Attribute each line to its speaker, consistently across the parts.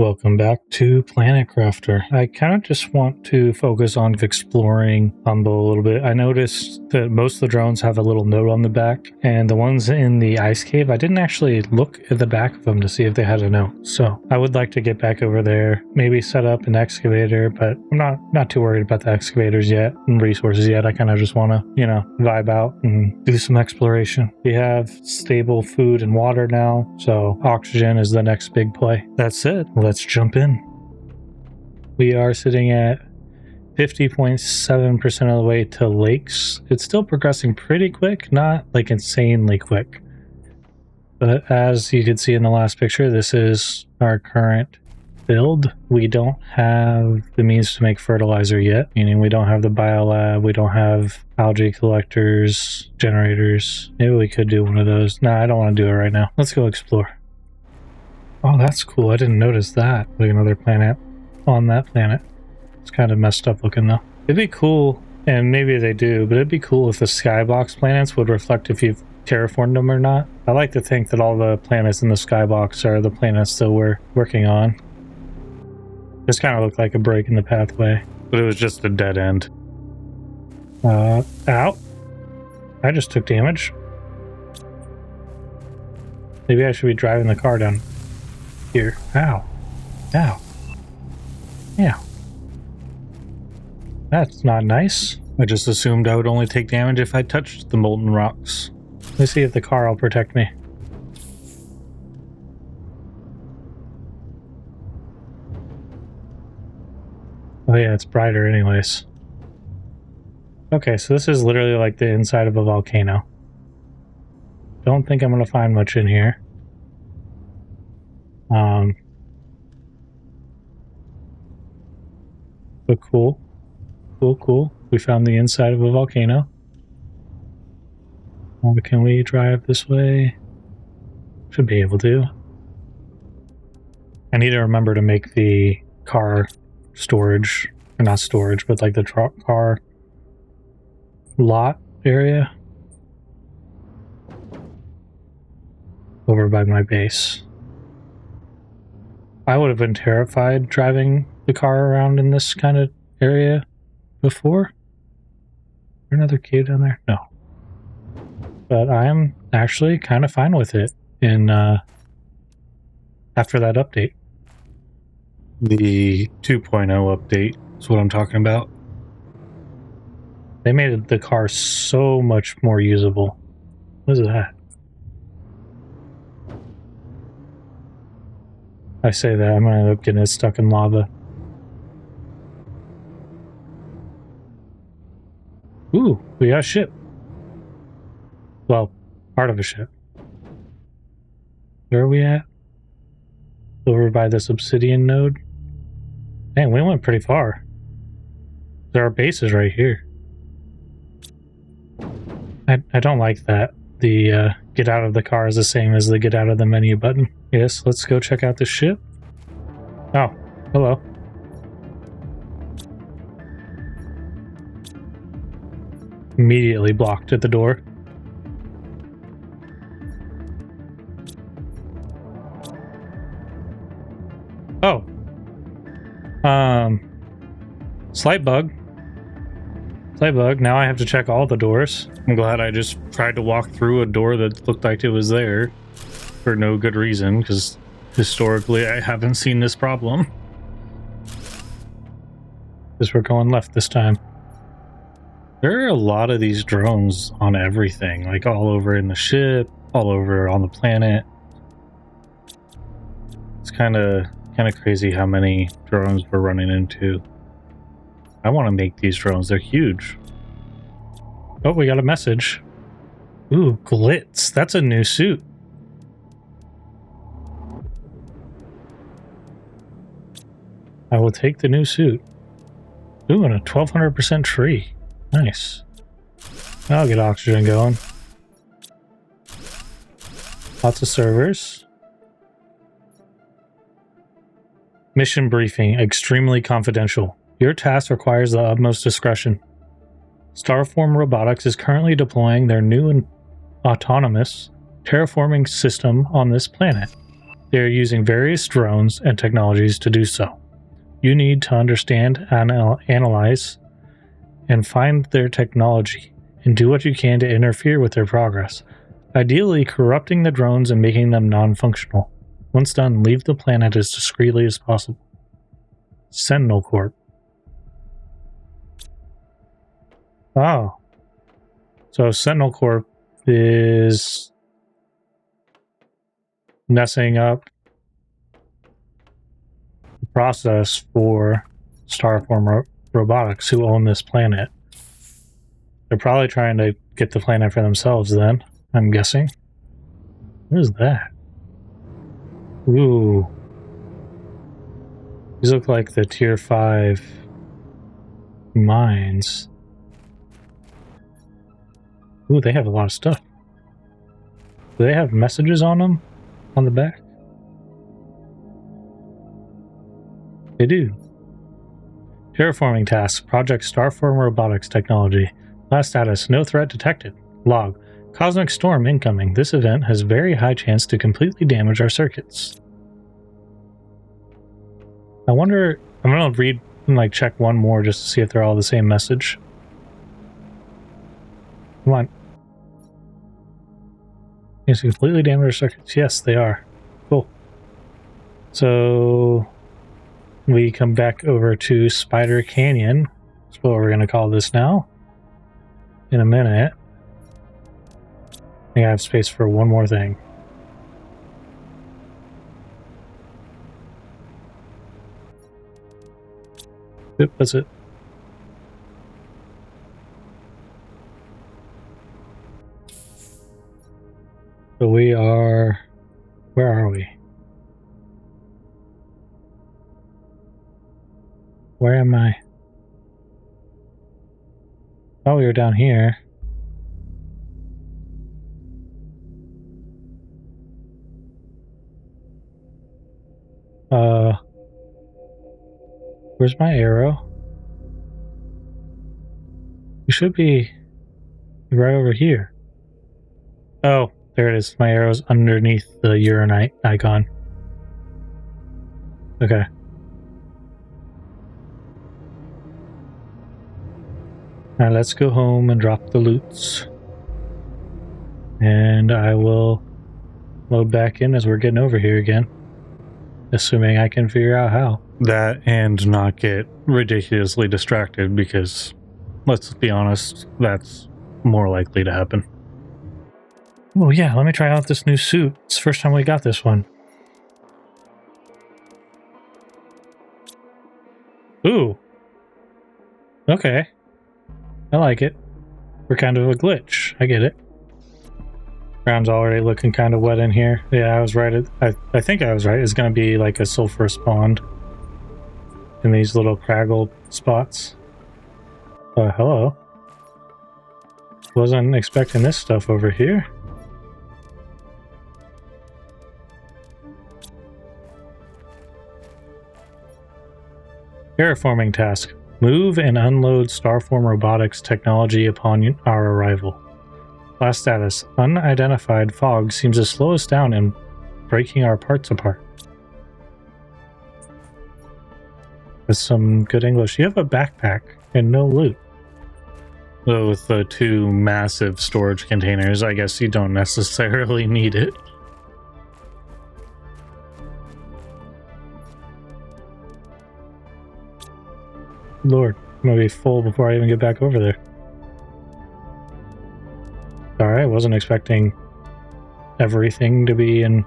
Speaker 1: Welcome back to Planet Crafter. I kind of just want to focus on exploring Humble a little bit. I noticed that most of the drones have a little note on the back, and the ones in the ice cave, I didn't actually look at the back of them to see if they had a note. So I would like to get back over there, maybe set up an excavator, but I'm not too worried about the excavators yet and resources yet. I kind of just want to, vibe out and do some exploration. We have stable food and water now, so oxygen is the next big play. That's it. Let's jump in. We are sitting at 50.7% of the way to lakes. It's still progressing pretty quick, not like insanely quick. But as you can see in the last picture, this is our current build. We don't have the means to make fertilizer yet, meaning we don't have the biolab, we don't have algae collectors, generators. Maybe we could do one of those. Nah, I don't want to do it right now. Let's go explore. Oh, that's cool. I didn't notice that. Like another planet on that planet. It's kind of messed up looking though. It'd be cool, and maybe they do, but it'd be cool if the skybox planets would reflect if you've terraformed them or not. I like to think that all the planets in the skybox are the planets that we're working on. This kind of looked like a break in the pathway, but it was just a dead end. Ow. I just took damage. Maybe I should be driving the car down here. Ow. Ow. Yeah. That's not nice. I just assumed I would only take damage if I touched the molten rocks. Let's see if the car will protect me. Oh yeah, it's brighter anyways. Okay, so this is literally like the inside of a volcano. Don't think I'm going to find much in here. But cool. Cool. We found the inside of a volcano. Can we drive this way? Should be able to. I need to remember to make the car storage, or not storage, but like the car lot area over by my base. I would have been terrified driving the car around in this kind of area before. Is there another cave down there? No. But I am actually kind of fine with it in after that update. The 2.0 update is what I'm talking about. They made the car so much more usable. What is that? I say that, I'm gonna end up getting it stuck in lava. Ooh, we got a ship. Well, part of a ship. Where are we at? Over by this obsidian node. Man, we went pretty far. There are bases right here. I don't like that. The get out of the car is the same as the get out of the menu button. Yes, let's go check out the ship. Oh, hello. Immediately blocked at the door. Oh. Slight bug. Now I have to check all the doors. I'm glad I just tried to walk through a door that looked like it was there for no good reason, because historically I haven't seen this problem. Because we're going left this time. There are a lot of these drones on everything, like all over in the ship, all over on the planet. It's kind of crazy how many drones we're running into. I want to make these drones. They're huge. Oh, we got a message. Ooh, glitz. That's a new suit. I will take the new suit. Ooh, and a 1200% tree. Nice. I'll get oxygen going. Lots of servers. Mission briefing. Extremely confidential. Your task requires the utmost discretion. Starform Robotics is currently deploying their new and autonomous terraforming system on this planet. They are using various drones and technologies to do so. You need to understand, analyze, and find their technology, and do what you can to interfere with their progress, ideally corrupting the drones and making them non-functional. Once done, leave the planet as discreetly as possible. Sentinel Corp. Oh. So Sentinel Corp is messing up the process for Starform Robotics, who own this planet. They're probably trying to get the planet for themselves then, I'm guessing. What is that? Ooh. These look like the tier 5 mines. Ooh, they have a lot of stuff. Do they have messages on them? On the back? They do. Terraforming task. Project Starform Robotics Technology. Last status. No threat detected. Log. Cosmic storm incoming. This event has very high chance to completely damage our circuits. I wonder... I'm going to read and check one more just to see if they're all the same message. Come on. Yes, completely damage our circuits. Yes, they are. Cool. So we come back over to Spider Canyon. That's what we're going to call this now. In a minute. I think I have space for one more thing. Yep, that's it. So we are... Where are we? Where am I? Oh, we were down here. Where's my arrow? We should be right over here. Oh, there it is. My arrow's underneath the uranite icon. Okay. Now let's go home and drop the loots. And I will load back in as we're getting over here again. Assuming I can figure out how. That and not get ridiculously distracted, because, let's be honest, that's more likely to happen. Oh yeah, let me try out this new suit. It's the first time we got this one. Ooh. Okay. I like it. We're kind of a glitch. I get it. Ground's already looking kind of wet in here. Yeah, I was right. I think I was right. It's going to be like a sulfurous pond in these little craggle spots. Hello. Wasn't expecting this stuff over here. Terraforming task. Move and unload Starform Robotics technology upon our arrival. Last status. Unidentified fog seems to slow us down in breaking our parts apart. That's some good English. You have a backpack and no loot. Well, with the 2 massive storage containers, I guess you don't necessarily need it. Lord, I'm gonna be full before I even get back over there. Alright, wasn't expecting everything to be in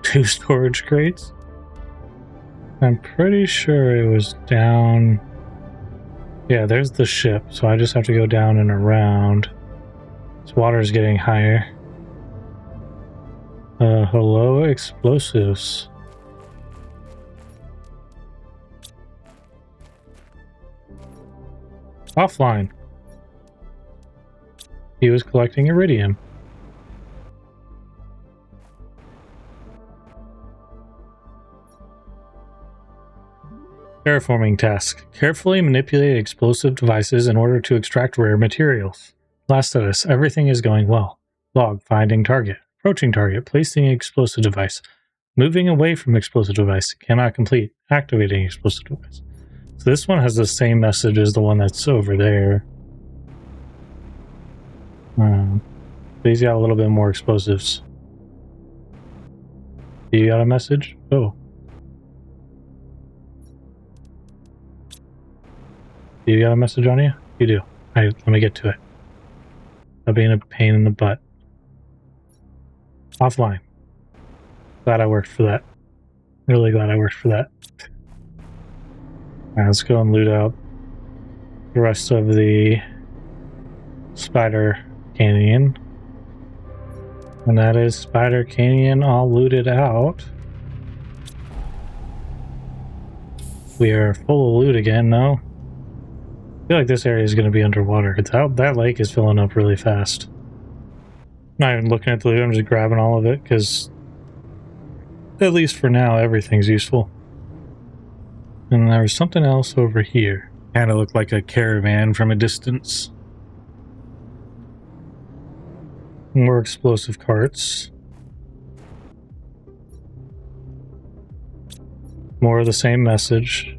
Speaker 1: 2 storage crates. I'm pretty sure it was down... Yeah, there's the ship, so I just have to go down and around. This water's getting higher. Hello, explosives. Offline. He was collecting iridium. Terraforming task. Carefully manipulate explosive devices in order to extract rare materials. Last status. Everything is going well. Log. Finding target. Approaching target. Placing explosive device. Moving away from explosive device. Cannot complete. Activating explosive device. So this one has the same message as the one that's over there. These got a little bit more explosives. You got a message? Oh. You got a message on you? You do. Let me get to it. I'll be in a pain in the butt. Offline. Glad I worked for that. Really glad I worked for that. Alright, let's go and loot out the rest of the Spider Canyon. And that is Spider Canyon all looted out. We are full of loot again, though. I feel like this area is going to be underwater. That lake is filling up really fast. Not even looking at the loot, I'm just grabbing all of it, because at least for now, everything's useful. And there was something else over here. Kind of looked like a caravan from a distance. More explosive carts. More of the same message.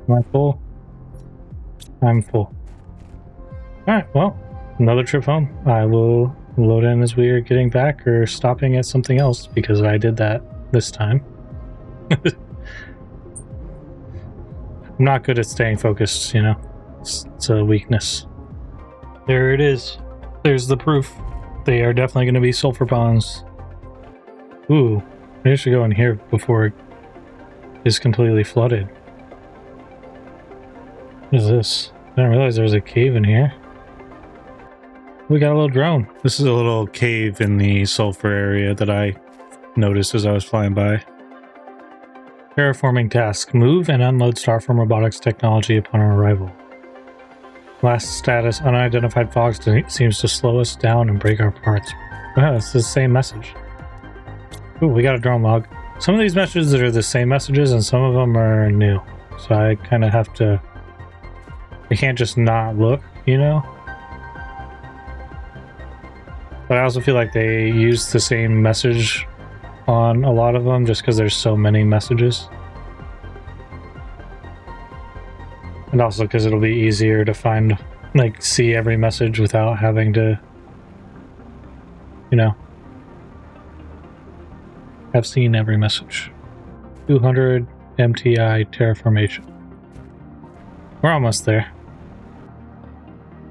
Speaker 1: Am I full? I'm full. Alright, well, another trip home. I will load in as we are getting back or stopping at something else because I did that this time. I'm not good at staying focused, you know. It's a weakness. There it is. There's the proof. They are definitely going to be sulfur bonds. Ooh, I should go in here before it is completely flooded. What is this? I didn't realize there was a cave in here. We got a little drone. This is a little cave in the sulfur area that I noticed as I was flying by. Terraforming task. Move and unload Starform robotics technology upon our arrival. Last status. Unidentified fog seems to slow us down and break our parts. Oh, it's the same message. Ooh, we got a drone log. Some of these messages are the same messages and some of them are new. So I kind of have to... I can't just not look, you know? But I also feel like they use the same message on a lot of them just because there's so many messages. And also because it'll be easier to find, like, see every message without having to, you know, have seen every message. 200 MTI terraformation. We're almost there.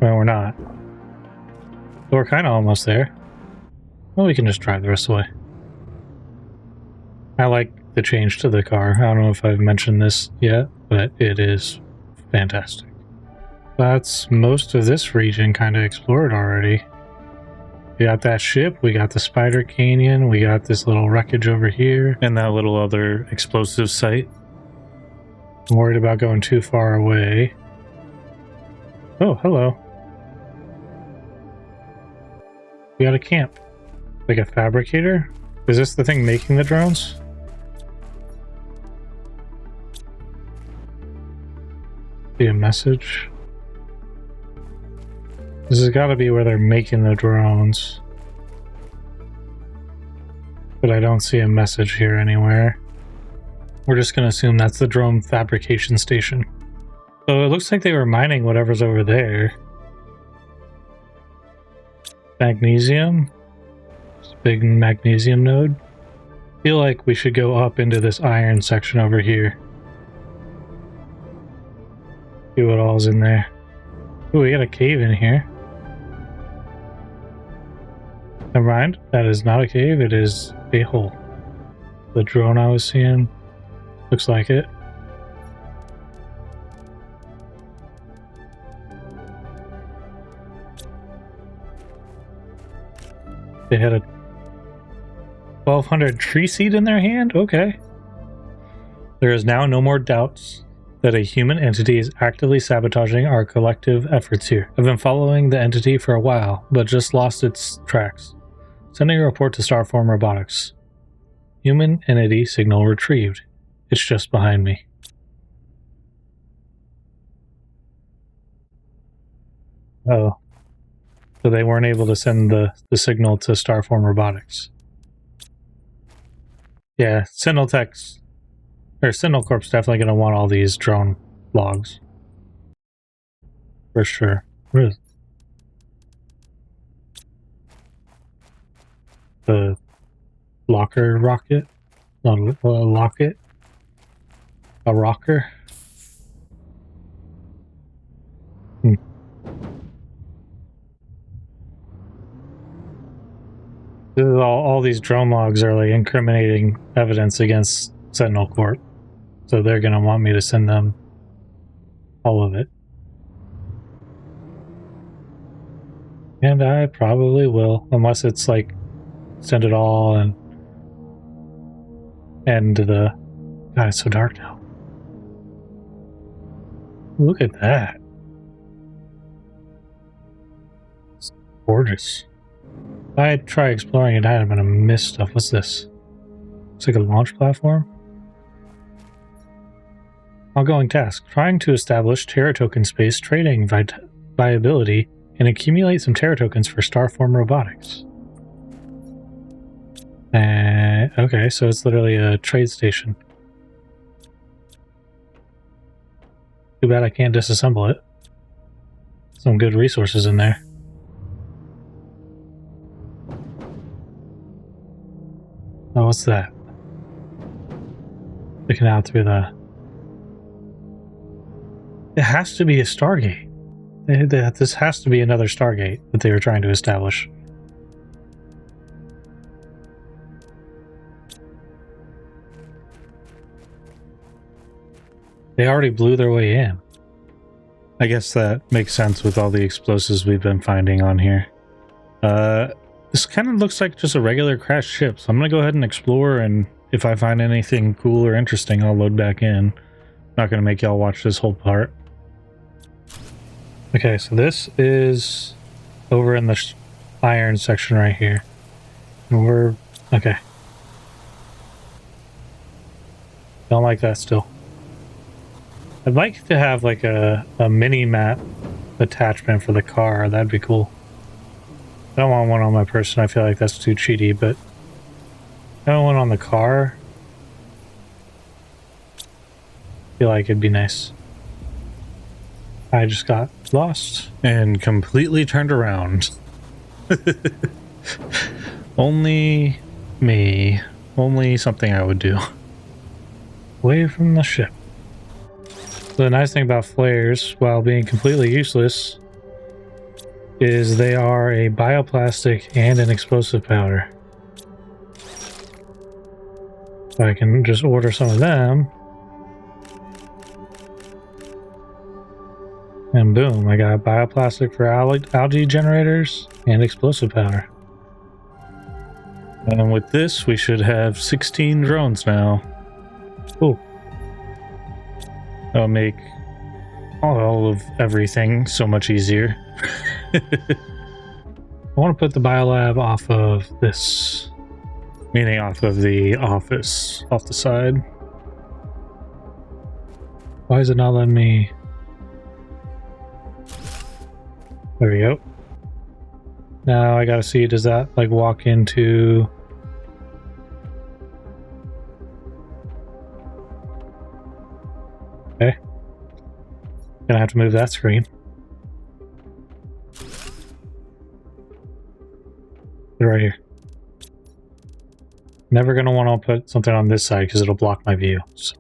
Speaker 1: Well, we're not. But we're kind of almost there. Well, we can just drive the rest of the way. I like the change to the car. I don't know if I've mentioned this yet, but it is fantastic. That's most of this region kind of explored already. We got that ship, we got the Spider Canyon, we got this little wreckage over here, and that little other explosive site. I'm worried about going too far away. Oh, hello. We got a camp. Like a fabricator? Is this the thing making the drones? See a message? This has got to be where they're making the drones. But I don't see a message here anywhere. We're just going to assume that's the drone fabrication station. So it looks like they were mining whatever's over there. Magnesium? It's a big magnesium node. I feel like we should go up into this iron section over here. See what all's in there. Ooh, we got a cave in here. Never mind, that is not a cave, it is a hole. The drone I was seeing looks like it. They had a 1200 tree seed in their hand? Okay. There is now no more doubts that a human entity is actively sabotaging our collective efforts here. I've been following the entity for a while, but just lost its tracks. Sending a report to Starform Robotics. Human entity signal retrieved. It's just behind me. Oh. So they weren't able to send the signal to Starform Robotics. Yeah, Sentinel Tech's or Sentinel Corp's definitely going to want all these drone logs. For sure. Where is the locker rocket? Not a locket? A rocker? This is all these drone logs are like incriminating evidence against Sentinel Corp. So they're going to want me to send them all of it. And I probably will, unless it's like send it all and end the... God, it's so dark now. Look at that. It's gorgeous. If I try exploring it, I'm going to miss stuff. What's this? Looks like a launch platform. Ongoing task. Trying to establish Terra token space trading viability and accumulate some Terra tokens for Starform Robotics. Okay, so it's literally a trade station. Too bad I can't disassemble it. Some good resources in there. Oh, what's that? Looking out through the... It has to be a Stargate. This has to be another Stargate that they were trying to establish. They already blew their way in. I guess that makes sense with all the explosives we've been finding on here. This kind of looks like just a regular crashed ship, so I'm going to go ahead and explore, and if I find anything cool or interesting, I'll load back in. Not going to make y'all watch this whole part. Okay, so this is over in the iron section right here. And we're... okay. Don't like that still. I'd like to have like a mini-map attachment for the car. That'd be cool. I don't want one on my person. I feel like that's too cheaty, but I don't want one on the car. I feel like it'd be nice. I just got lost and completely turned around. Only me. Only something I would do. Away from the ship. So the nice thing about flares, while being completely useless, is they are a bioplastic and an explosive powder. So I can just order some of them. And boom, I got bioplastic for algae generators and explosive powder. And with this, we should have 16 drones now. Cool. That'll make all of everything so much easier. I want to put the biolab off of this. Meaning off of the office, off the side. Why is it not letting me... There we go. Now I gotta see, does that like walk into... Okay. Gonna have to move that screen. Put it right here. Never gonna want to put something on this side because it'll block my view. So.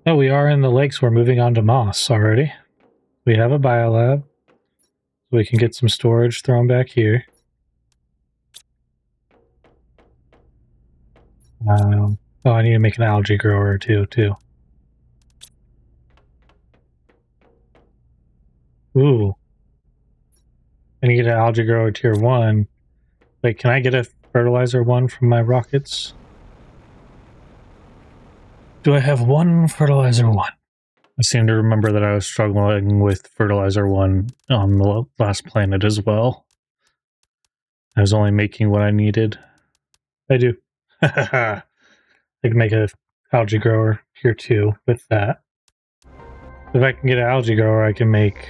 Speaker 1: Oh, we are in the lakes. We're moving on to Moss already. We have a biolab. We can get some storage thrown back here. Oh, I need to make an algae grower too. Ooh. I need to get an algae grower tier 1. Wait, can I get a fertilizer 1 from my rockets? Do I have one fertilizer 1? I seem to remember that I was struggling with fertilizer 1 on the last planet as well. I was only making what I needed. I do. I can make a algae grower here too with that. If I can get an algae grower, I can make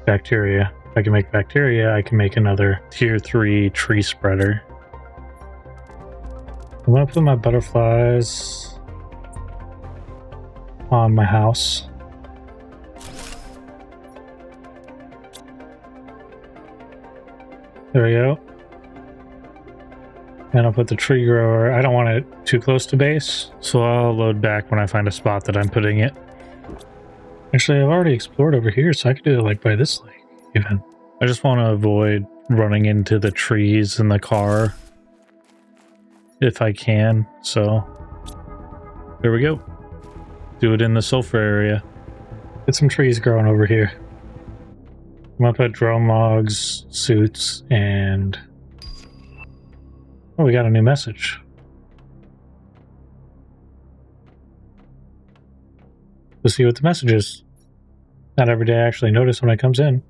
Speaker 1: bacteria. If I can make bacteria, I can make another tier 3 tree spreader. I'm gonna put my butterflies on my house. There we go. And I'll put the tree grower. I don't want it too close to base, so I'll load back when I find a spot that I'm putting it. Actually, I've already explored over here, so I could do it like by this lake even. I just want to avoid running into the trees in the car if I can, so there we go. Do it in the sulfur area. Get some trees growing over here. I'm gonna put drone logs, suits, and oh, we got a new message. Let's see what the message is. Not every day I actually notice when it comes in.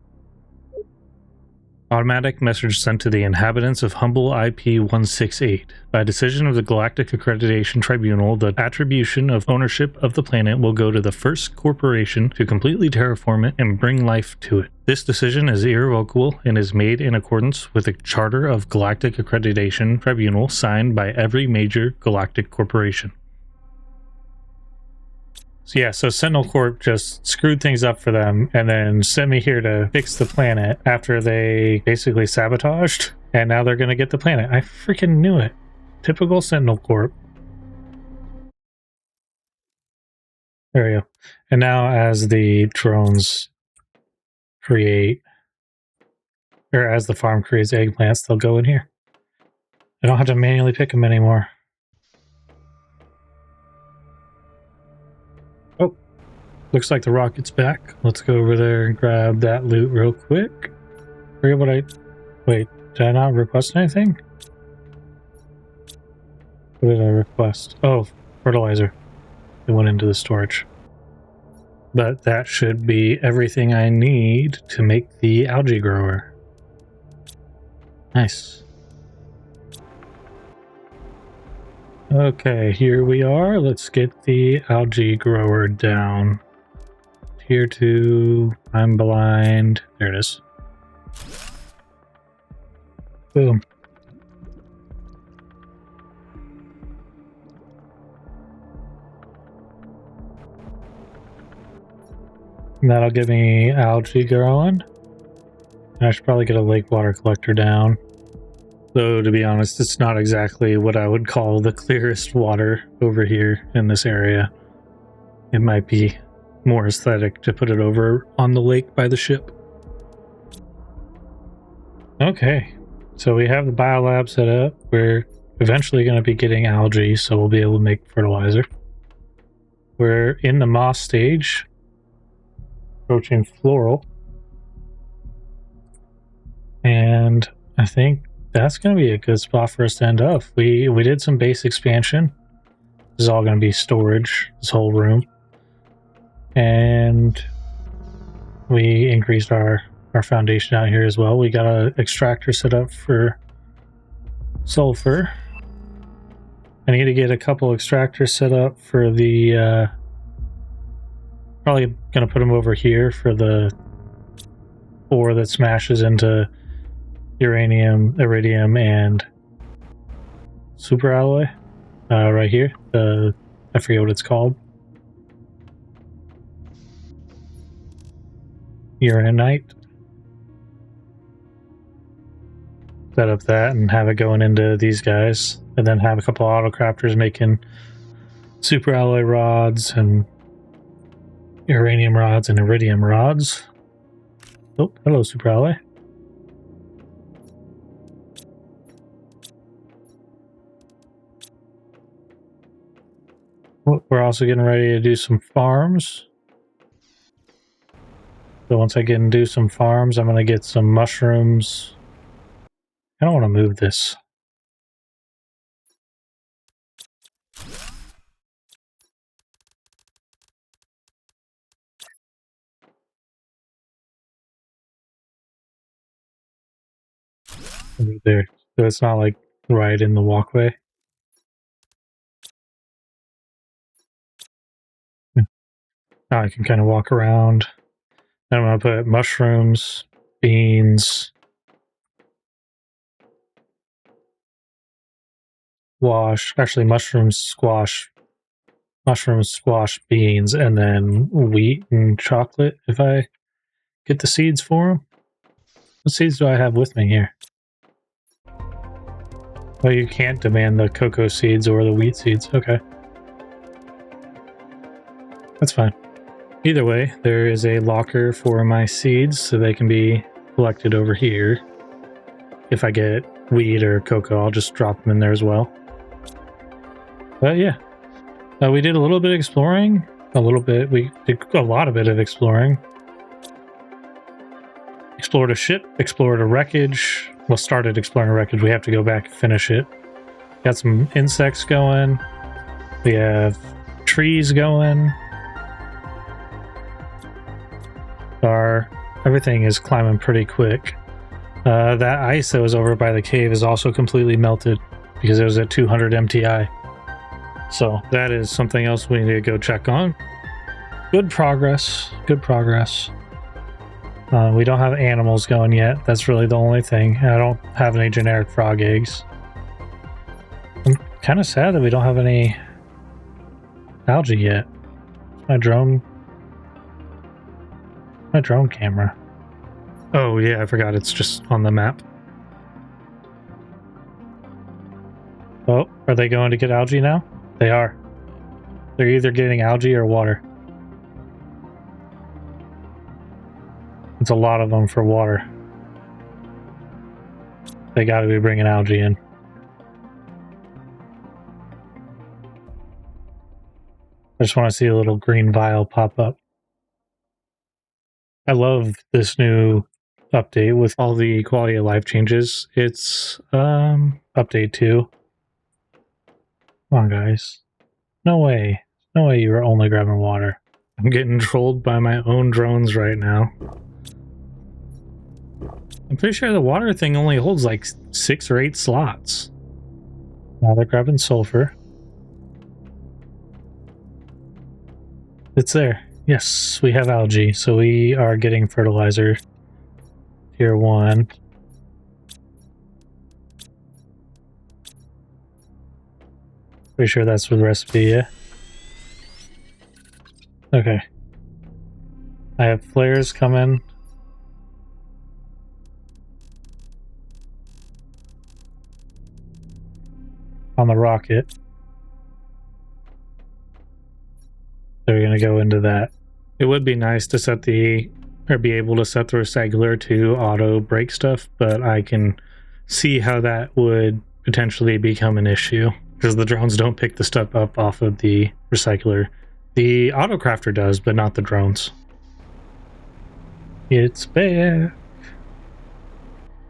Speaker 1: Automatic message sent to the inhabitants of Humble IP-168. By decision of the Galactic Accreditation Tribunal, the attribution of ownership of the planet will go to the first corporation to completely terraform it and bring life to it. This decision is irrevocable and is made in accordance with the Charter of Galactic Accreditation Tribunal signed by every major galactic corporation. So yeah, so Sentinel Corp just screwed things up for them and then sent me here to fix the planet after they basically sabotaged, and now they're going to get the planet. I freaking knew it. Typical Sentinel Corp. There we go. And now as the drones create, or as the farm creates eggplants, they'll go in here. I don't have to manually pick them anymore. Oh. Looks like the rocket's back. Let's go over there and grab that loot real quick. Forget what I... Wait, did I not request anything? What did I request? Oh, fertilizer. It went into the storage. But that should be everything I need to make the algae grower. Nice. Okay, here we are. Let's get the algae grower down. Tier 2, I'm blind. There it is. Boom. And that'll get me algae growing. I should probably get a lake water collector down. Though, to be honest, it's not exactly what I would call the clearest water over here in this area. It might be more aesthetic to put it over on the lake by the ship. Okay, so we have the biolab set up. We're eventually going to be getting algae, so we'll be able to make fertilizer. We're in the moss stage, approaching floral. And I think that's going to be a good spot for us to end up. We did some base expansion. This is all going to be storage, this whole room. And we increased our foundation out here as well. We got an extractor set up for sulfur. I need to get a couple extractors set up for the... probably going to put them over here for the ore that smashes into uranium, iridium, and superalloy. Right here. I forget what it's called. Uranite. Set up that and have it going into these guys, and then have a couple of autocrafters making superalloy rods and uranium rods and iridium rods. Oh, hello, superalloy. We're also getting ready to do some farms. So once I get and do some farms, I'm going to get some mushrooms. I don't want to move this. Move there, so it's not like right in the walkway. Now I can kind of walk around. Then I'm going to put mushrooms, beans, mushrooms, squash, beans, and then wheat and chocolate if I get the seeds for them. What seeds do I have with me here? Well, you can't demand the cocoa seeds or the wheat seeds. Okay. That's fine. Either way, there is a locker for my seeds, so they can be collected over here. If I get wheat or cocoa, I'll just drop them in there as well. But yeah, we did a little bit of exploring. We did a lot of exploring. Explored a ship, explored a wreckage. Well, started exploring a wreckage. We have to go back and finish it. Got some insects going. We have trees going. Everything is climbing pretty quick. That ice that was over by the cave is also completely melted because it was at 200 MTI. So that is something else we need to go check on. Good progress. Good progress. We don't have animals going yet. That's really the only thing. I don't have any generic frog eggs. I'm kind of sad that we don't have any algae yet. My drone camera. Oh yeah, I forgot it's just on the map. Oh, are they going to get algae now? They are. They're either getting algae or water. It's a lot of them for water. They gotta be bringing algae in. I just want to see a little green vial pop up. I love this new update with all the quality of life changes. It's update 2. Come on, guys. No way. No way you were only grabbing water. I'm getting trolled by my own drones right now. I'm pretty sure the water thing only holds like 6 or 8 slots. Now they're grabbing sulfur. It's there. Yes, we have algae, so we are getting fertilizer. Tier 1. Pretty sure that's the recipe, yeah? Okay. I have flares coming. On the rocket. So we're going to go into that. It would be nice to set be able to set the recycler to auto break stuff, but I can see how that would potentially become an issue because the drones don't pick the stuff up off of the recycler. The auto crafter does, but not the drones. It's back.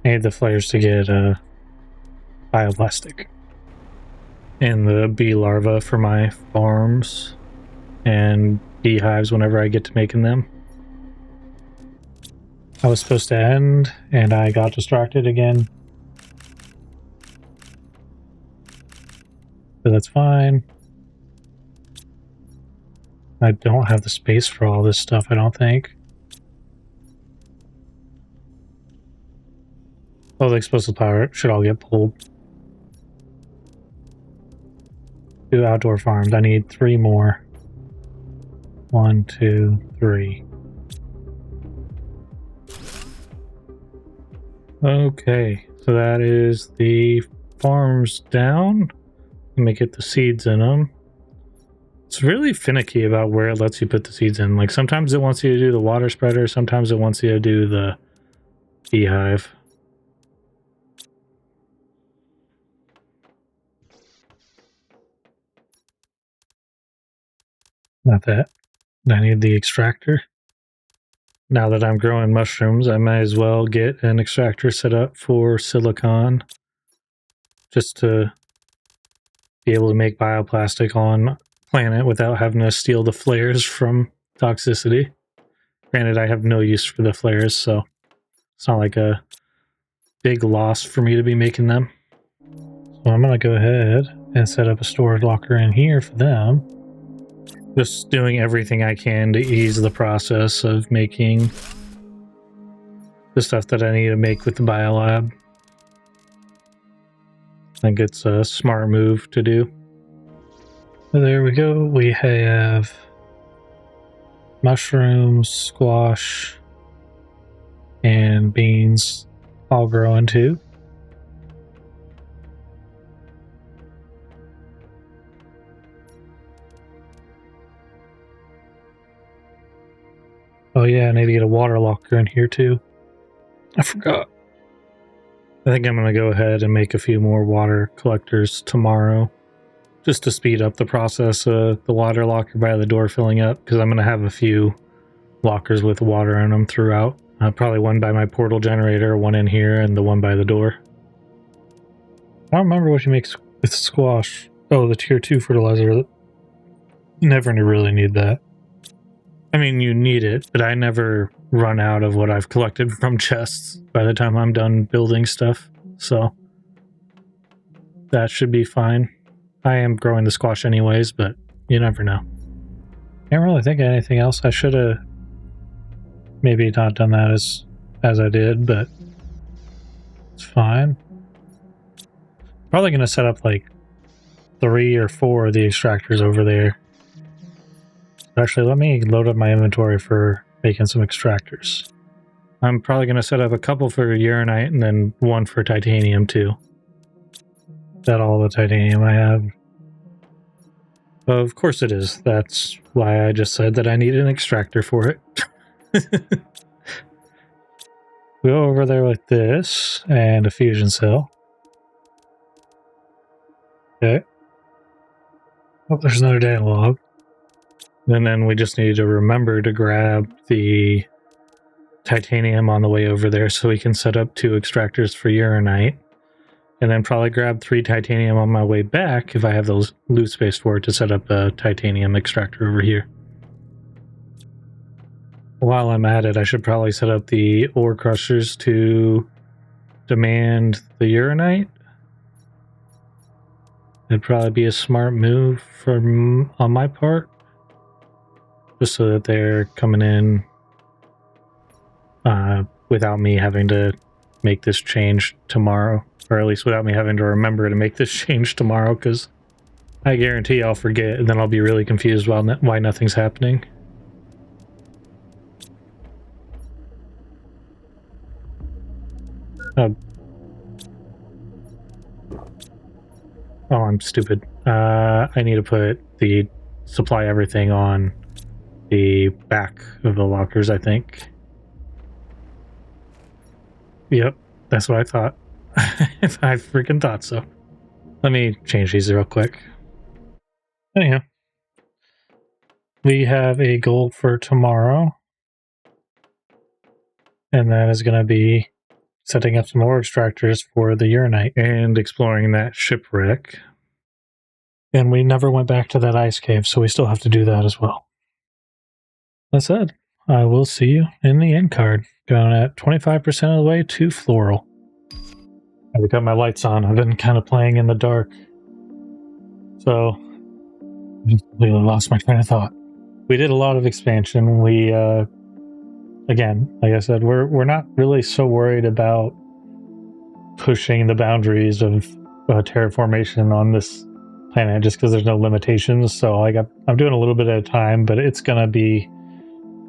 Speaker 1: I need the flares to get bioplastic and the bee larvae for my farms and beehives whenever I get to making them. I was supposed to end and I got distracted again. But that's fine. I don't have the space for all this stuff, I don't think. Oh, the explosive power should all get pulled. 2 outdoor farms. I need 3 more. 1, 2, 3. Okay, so that is the farms down. Let me get the seeds in them. It's really finicky about where it lets you put the seeds in. Like sometimes it wants you to do the water spreader, sometimes it wants you to do the beehive. Not that. I need the extractor. Now that I'm growing mushrooms, I might as well get an extractor set up for silicon just to be able to make bioplastic on planet without having to steal the flares from toxicity. Granted, I have no use for the flares, so it's not like a big loss for me to be making them. So I'm going to go ahead and set up a storage locker in here for them. Just doing everything I can to ease the process of making the stuff that I need to make with the biolab. I think it's a smart move to do. So there we go. We have mushrooms, squash, and beans all growing too. Oh yeah, I need to get a water locker in here too. I forgot. I think I'm going to go ahead and make a few more water collectors tomorrow, just to speed up the process of the water locker by the door filling up, because I'm going to have a few lockers with water in them throughout. Probably one by my portal generator, one in here, and the one by the door. I don't remember what you make with squash. Oh, the tier 2 fertilizer. You never really need that. I mean, you need it, but I never run out of what I've collected from chests by the time I'm done building stuff. So that should be fine. I am growing the squash anyways, but you never know. Can't really think of anything else. I should have maybe not done that as I did, but it's fine. Probably going to set up like 3 or 4 of the extractors over there. Actually, let me load up my inventory for making some extractors. I'm probably going to set up a couple for uranite and then one for titanium too. Is that all the titanium I have? Of course it is. That's why I just said that I need an extractor for it. Go over there with this and a fusion cell. Okay. Oh, there's another data log. And then we just need to remember to grab the titanium on the way over there so we can set up 2 extractors for uranite. And then probably grab 3 titanium on my way back if I have those loot space for it to set up a titanium extractor over here. While I'm at it, I should probably set up the ore crushers to demand the uranite. It'd probably be a smart move on my part. Just so that they're coming in without me having to make this change tomorrow. Or at least without me having to remember to make this change tomorrow, because I guarantee I'll forget and then I'll be really confused why nothing's happening. Oh, I'm stupid. I need to put the supply everything on the back of the lockers, I think. Yep, that's what I thought. I freaking thought so. Let me change these real quick. Anyhow, we have a goal for tomorrow, and that is going to be setting up some more extractors for the uranite and exploring that shipwreck. And we never went back to that ice cave, so we still have to do that as well. That said, I will see you in the end card, going at 25% of the way to floral. I've got my lights on. I've been kind of playing in the dark, so I completely lost my train of thought. We did a lot of expansion. We, again, like I said, we're not really so worried about pushing the boundaries of terraformation on this planet, just because there's no limitations. So I'm doing a little bit at a time, but it's gonna be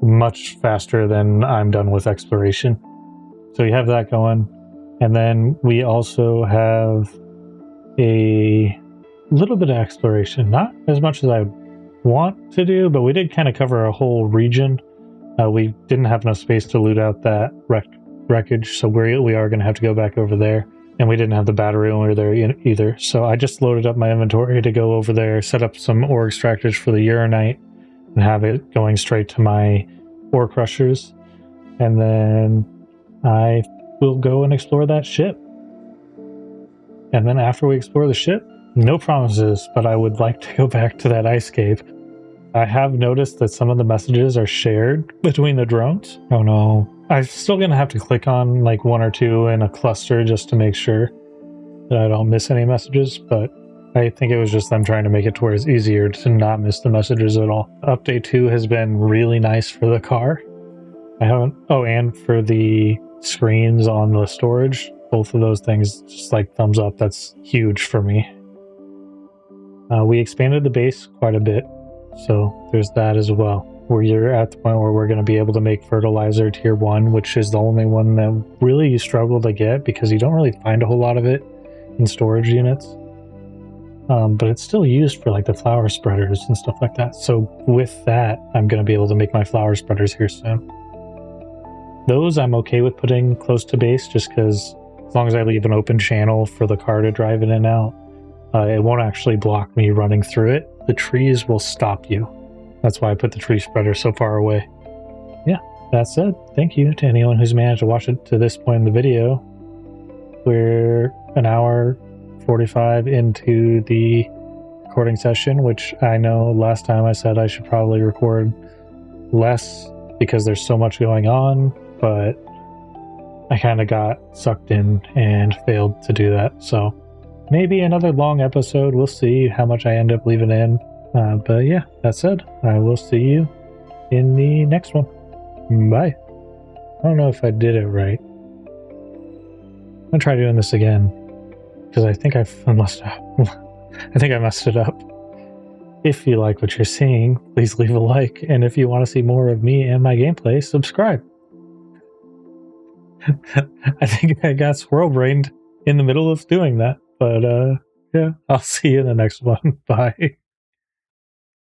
Speaker 1: much faster than I'm done with exploration. So you have that going. And then we also have a little bit of exploration, not as much as I want to do, but we did kind of cover a whole region. We didn't have enough space to loot out that wreckage, so we are going to have to go back over there. And we didn't have the battery when we were there either. So I just loaded up my inventory to go over there, set up some ore extractors for the uranite, and have it going straight to my ore crushers. And then I will go and explore that ship. And then after we explore the ship, no promises, but I would like to go back to that ice cave. I have noticed that some of the messages are shared between the drones. Oh no. I'm still going to have to click on like 1 or 2 in a cluster just to make sure that I don't miss any messages, but I think it was just them trying to make it to where it's easier to not miss the messages at all. Update 2 has been really nice for the car. I haven't... Oh, and for the screens on the storage. Both of those things, just like thumbs up. That's huge for me. We expanded the base quite a bit, so there's that as well. We're at the point where we're going to be able to make fertilizer tier 1, which is the only one that really you struggle to get because you don't really find a whole lot of it in storage units. But it's still used for like the flower spreaders and stuff like that. So with that, I'm going to be able to make my flower spreaders here soon. Those I'm okay with putting close to base just because as long as I leave an open channel for the car to drive in and out, it won't actually block me running through it. The trees will stop you. That's why I put the tree spreader so far away. Yeah, that said, thank you to anyone who's managed to watch it to this point in the video. We're an hour 45 into the recording session, which I know last time I said I should probably record less because there's so much going on, but I kind of got sucked in and failed to do that. So maybe another long episode. We'll see how much I end up leaving in. But yeah, that said, I will see you in the next one. Bye. I don't know if I did it right. I'm gonna try doing this again because I think I messed up. I think I messed it up. If you like what you're seeing, please leave a like, and if you want to see more of me and my gameplay, subscribe. I think I got squirrel brained in the middle of doing that, but yeah, I'll see you in the next one. Bye.